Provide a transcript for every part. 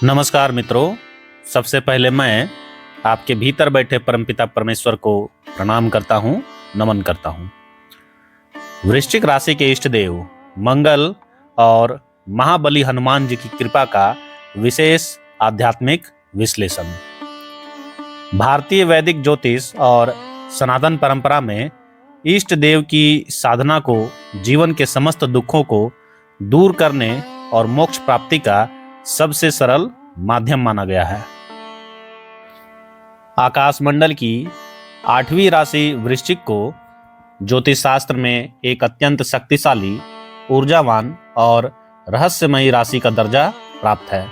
नमस्कार मित्रों। सबसे पहले मैं आपके भीतर बैठे परमपिता परमेश्वर को प्रणाम करता हूँ, नमन करता हूँ। वृश्चिक राशि के इष्ट देव मंगल और महाबली हनुमान जी की कृपा का विशेष आध्यात्मिक विश्लेषण। भारतीय वैदिक ज्योतिष और सनातन परंपरा में इष्ट देव की साधना को जीवन के समस्त दुखों को दूर करने और मोक्ष प्राप्ति का सबसे सरल माध्यम माना गया है। आकाशमंडल की 8वीं राशि वृश्चिक को ज्योतिष शास्त्र में एक अत्यंत शक्तिशाली, ऊर्जावान और रहस्यमयी राशि का दर्जा प्राप्त है।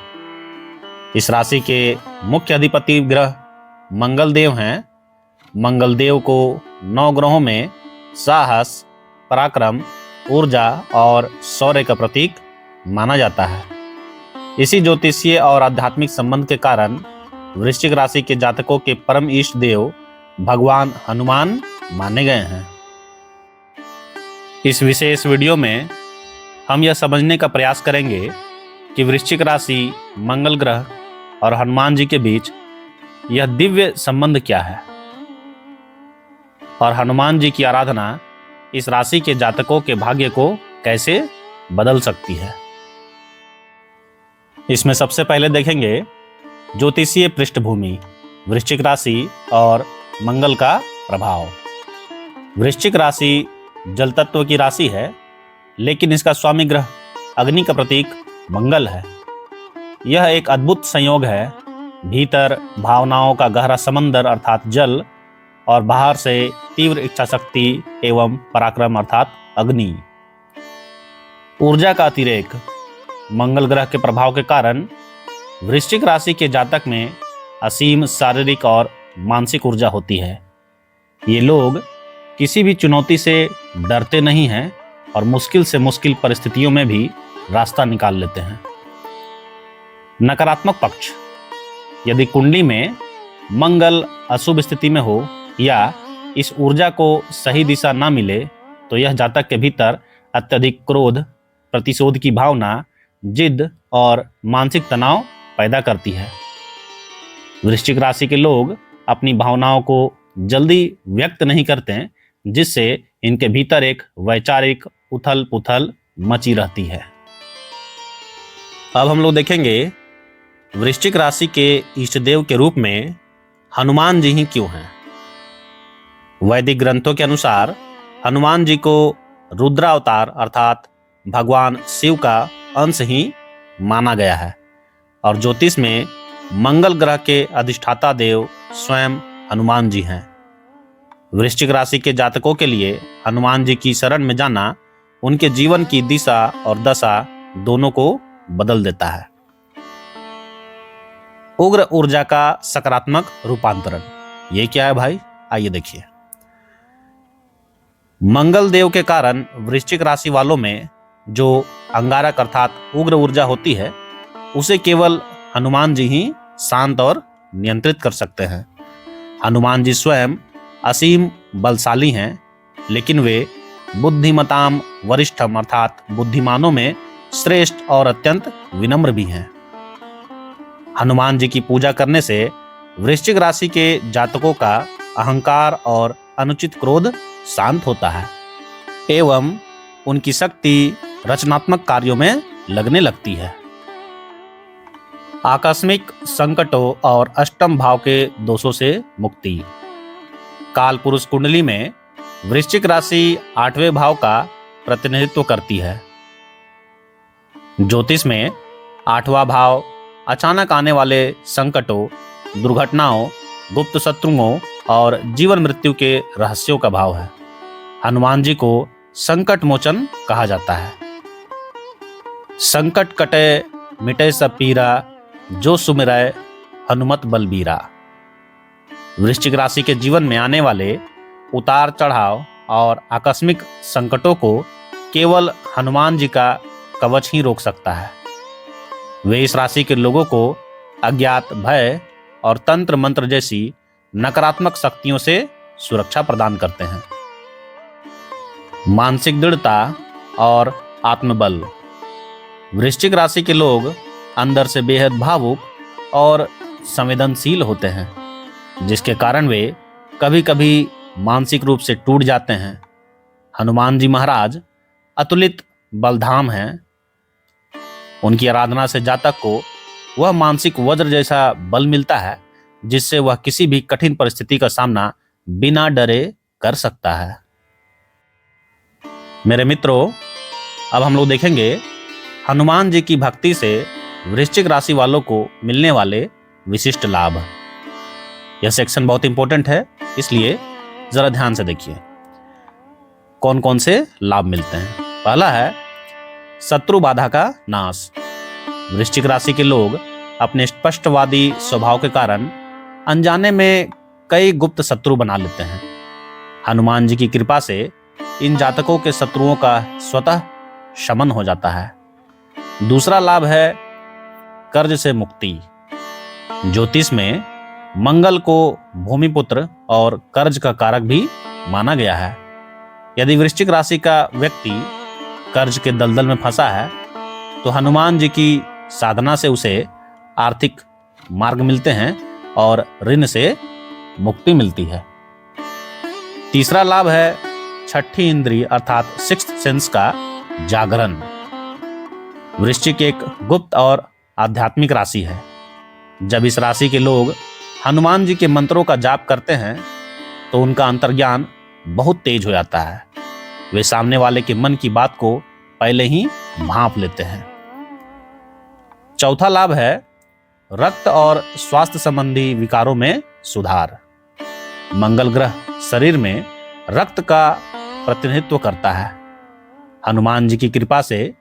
इस राशि के मुख्य अधिपति ग्रह मंगल देव हैं। मंगल देव को 9 ग्रहों में साहस, पराक्रम, ऊर्जा और शौर्य का प्रतीक माना जाता है। इसी ज्योतिषीय और आध्यात्मिक संबंध के कारण वृश्चिक राशि के जातकों के परम इष्ट देव भगवान हनुमान माने गए हैं। इस विशेष वीडियो में हम यह समझने का प्रयास करेंगे कि वृश्चिक राशि, मंगल ग्रह और हनुमान जी के बीच यह दिव्य संबंध क्या है और हनुमान जी की आराधना इस राशि के जातकों के भाग्य को कैसे बदल सकती है। इसमें सबसे पहले देखेंगे ज्योतिषीय पृष्ठभूमि, वृश्चिक राशि और मंगल का प्रभाव। वृश्चिक राशि जल तत्व की राशि है, लेकिन इसका स्वामी ग्रह अग्नि का प्रतीक मंगल है। यह एक अद्भुत संयोग है। भीतर भावनाओं का गहरा समंदर अर्थात जल और बाहर से तीव्र इच्छा शक्ति एवं पराक्रम अर्थात अग्नि। ऊर्जा का अतिरेक। मंगल ग्रह के प्रभाव के कारण वृश्चिक राशि के जातक में असीम शारीरिक और मानसिक ऊर्जा होती है। ये लोग किसी भी चुनौती से डरते नहीं हैं और मुश्किल से मुश्किल परिस्थितियों में भी रास्ता निकाल लेते हैं। नकारात्मक पक्ष। यदि कुंडली में मंगल अशुभ स्थिति में हो या इस ऊर्जा को सही दिशा ना मिले तो यह जातक के भीतर अत्यधिक क्रोध, प्रतिशोध की भावना, जिद और मानसिक तनाव पैदा करती है। वृश्चिक राशि के लोग अपनी भावनाओं को जल्दी व्यक्त नहीं करते, जिससे इनके भीतर एक वैचारिक उथल पुथल मची रहती है। अब हम लोग देखेंगे वृश्चिक राशि के इष्ट देव के रूप में हनुमान जी ही क्यों हैं। वैदिक ग्रंथों के अनुसार हनुमान जी को रुद्रावतार अर्थात भगवान शिव का अंश ही माना गया है और ज्योतिष में मंगल ग्रह के अधिष्ठाता देव स्वयं हनुमान जी हैं। वृश्चिक राशि के जातकों के लिए हनुमान जी की शरण में जाना उनके जीवन की दिशा और दशा दोनों को बदल देता है। उग्र ऊर्जा का सकारात्मक रूपांतरण। ये क्या है भाई, आइए देखिए। मंगल देव के कारण वृश्चिक राशि वालों में जो अंगारक अर्थात उग्र ऊर्जा होती है उसे केवल हनुमान जी ही शांत और नियंत्रित कर सकते हैं। हनुमान जी स्वयं असीम बलशाली हैं, लेकिन वे बुद्धिमताम वरिष्ठम अर्थात बुद्धिमानों में श्रेष्ठ और अत्यंत विनम्र भी हैं। हनुमान जी की पूजा करने से वृश्चिक राशि के जातकों का अहंकार और अनुचित क्रोध शांत होता है एवं उनकी शक्ति रचनात्मक कार्यों में लगने लगती है। आकस्मिक संकटों और अष्टम भाव के दोषों से मुक्ति। काल पुरुष कुंडली में वृश्चिक राशि 8वें भाव का प्रतिनिधित्व करती है। ज्योतिष में 8वां भाव अचानक आने वाले संकटों, दुर्घटनाओं, गुप्त शत्रुओं और जीवन मृत्यु के रहस्यों का भाव है। हनुमान जी को संकट मोचन कहा जाता है। संकट कटे मिटे सब पीरा, जो सुमिरै हनुमत बलबीरा। वृश्चिक राशि के जीवन में आने वाले उतार चढ़ाव और आकस्मिक संकटों को केवल हनुमान जी का कवच ही रोक सकता है। वे इस राशि के लोगों को अज्ञात भय और तंत्र मंत्र जैसी नकारात्मक शक्तियों से सुरक्षा प्रदान करते हैं। मानसिक दृढ़ता और आत्मबल। वृश्चिक राशि के लोग अंदर से बेहद भावुक और संवेदनशील होते हैं, जिसके कारण वे कभी कभी मानसिक रूप से टूट जाते हैं। हनुमान जी महाराज अतुलित बलधाम हैं। उनकी आराधना से जातक को वह मानसिक वज्र जैसा बल मिलता है, जिससे वह किसी भी कठिन परिस्थिति का सामना बिना डरे कर सकता है। मेरे मित्रों, अब हम लोग देखेंगे हनुमान जी की भक्ति से वृश्चिक राशि वालों को मिलने वाले विशिष्ट लाभ। यह सेक्शन बहुत इंपॉर्टेंट है, इसलिए जरा ध्यान से देखिए कौन कौन से लाभ मिलते हैं। पहला है शत्रु बाधा का नाश। वृश्चिक राशि के लोग अपने स्पष्टवादी स्वभाव के कारण अनजाने में कई गुप्त शत्रु बना लेते हैं। हनुमान जी की कृपा से इन जातकों के शत्रुओं का स्वतः शमन हो जाता है। दूसरा लाभ है कर्ज से मुक्ति। ज्योतिष में मंगल को भूमिपुत्र और कर्ज का कारक भी माना गया है। यदि वृश्चिक राशि का व्यक्ति कर्ज के दलदल में फंसा है तो हनुमान जी की साधना से उसे आर्थिक मार्ग मिलते हैं और ऋण से मुक्ति मिलती है। तीसरा लाभ है छठी इंद्रिय अर्थात सिक्स्थ सेंस का जागरण। वृश्चिक एक गुप्त और आध्यात्मिक राशि है। जब इस राशि के लोग हनुमान जी के मंत्रों का जाप करते हैं तो उनका अंतर्ज्ञान बहुत तेज हो जाता है। वे सामने वाले के मन की बात को पहले ही भांप लेते हैं। चौथा लाभ है रक्त और स्वास्थ्य संबंधी विकारों में सुधार। मंगल ग्रह शरीर में रक्त का प्रतिनिधित्व करता है। हनुमान जी की कृपा से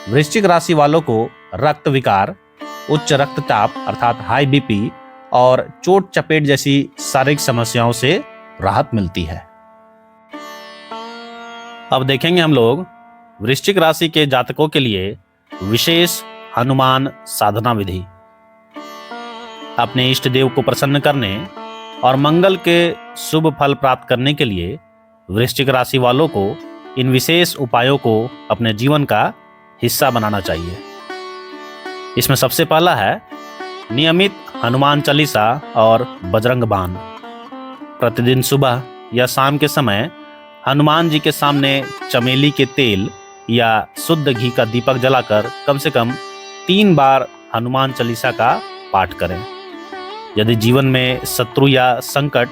वृश्चिक राशि वालों को रक्त विकार, उच्च रक्तचाप अर्थात हाई बीपी और चोट चपेट जैसी शारीरिक समस्याओं से राहत मिलती है। अब देखेंगे हम लोग वृश्चिक राशि के जातकों के लिए विशेष हनुमान साधना विधि। अपने इष्ट देव को प्रसन्न करने और मंगल के शुभ फल प्राप्त करने के लिए वृश्चिक राशि वालों को इन विशेष उपायों को अपने जीवन का हिस्सा बनाना चाहिए। इसमें सबसे पहला है नियमित हनुमान चालीसा और बजरंग बाण। प्रतिदिन सुबह या शाम के समय हनुमान जी के सामने चमेली के तेल या शुद्ध घी का दीपक जलाकर कम से कम 3 बार हनुमान चालीसा का पाठ करें। यदि जीवन में शत्रु या संकट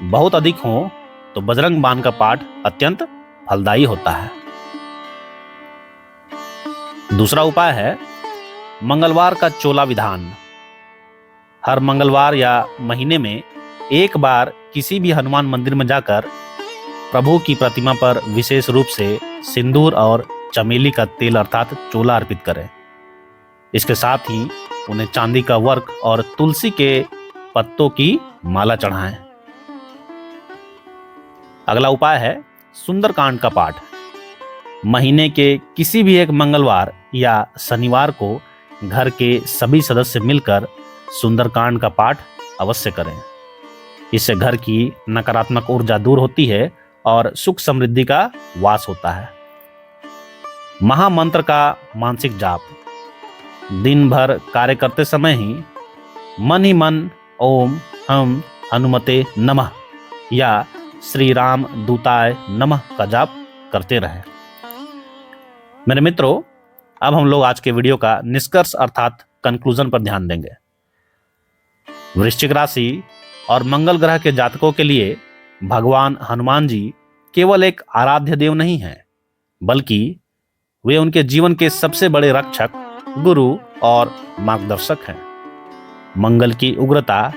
बहुत अधिक हो तो बजरंग बाण का पाठ अत्यंत फलदायी होता है। दूसरा उपाय है मंगलवार का चोला विधान। हर मंगलवार या महीने में एक बार किसी भी हनुमान मंदिर में जाकर प्रभु की प्रतिमा पर विशेष रूप से सिंदूर और चमेली का तेल अर्थात चोला अर्पित करें। इसके साथ ही उन्हें चांदी का वर्क और तुलसी के पत्तों की माला चढ़ाएं। अगला उपाय है सुंदरकांड का पाठ। महीने के किसी भी एक मंगलवार या शनिवार को घर के सभी सदस्य मिलकर सुंदरकांड का पाठ अवश्य करें। इससे घर की नकारात्मक ऊर्जा दूर होती है और सुख समृद्धि का वास होता है। महामंत्र का मानसिक जाप। दिन भर कार्य करते समय ही मन ओम हम हनुमते नमः या श्री राम दूताय नमः का जाप करते रहें। मेरे मित्रों, अब हम लोग आज के वीडियो का निष्कर्ष अर्थात कंक्लूजन पर ध्यान देंगे। वृश्चिक राशि और मंगल ग्रह के जातकों के लिए भगवान हनुमान जी केवल एक आराध्य देव नहीं हैं, बल्कि वे उनके जीवन के सबसे बड़े रक्षक, गुरु और मार्गदर्शक हैं। मंगल की उग्रता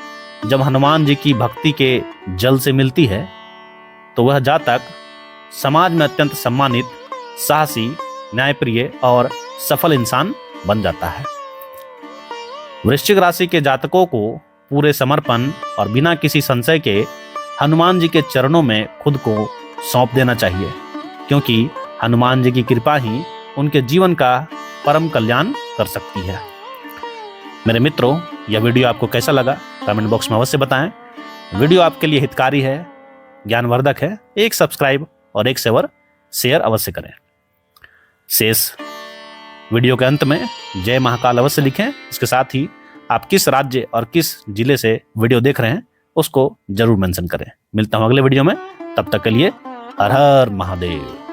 जब हनुमान जी की भक्ति के जल से मिलती है तो वह जातक समाज में अत्यंत सम्मानित, साहसी, न्यायप्रिय और सफल इंसान बन जाता है। वृश्चिक राशि के जातकों को पूरे समर्पण और बिना किसी संशय के हनुमान जी के चरणों में खुद को सौंप देना चाहिए, क्योंकि हनुमान जी की कृपा ही उनके जीवन का परम कल्याण कर सकती है। मेरे मित्रों, यह वीडियो आपको कैसा लगा कमेंट बॉक्स में अवश्य बताएं। वीडियो आपके लिए हितकारी है, ज्ञानवर्धक है, एक सब्सक्राइब और एक शेयर अवश्य करें। शेष वीडियो के अंत में जय महाकाल अवश्य लिखें। इसके साथ ही आप किस राज्य और किस जिले से वीडियो देख रहे हैं उसको जरूर मेंशन करें। मिलता हूं अगले वीडियो में, तब तक के लिए हर हर महादेव।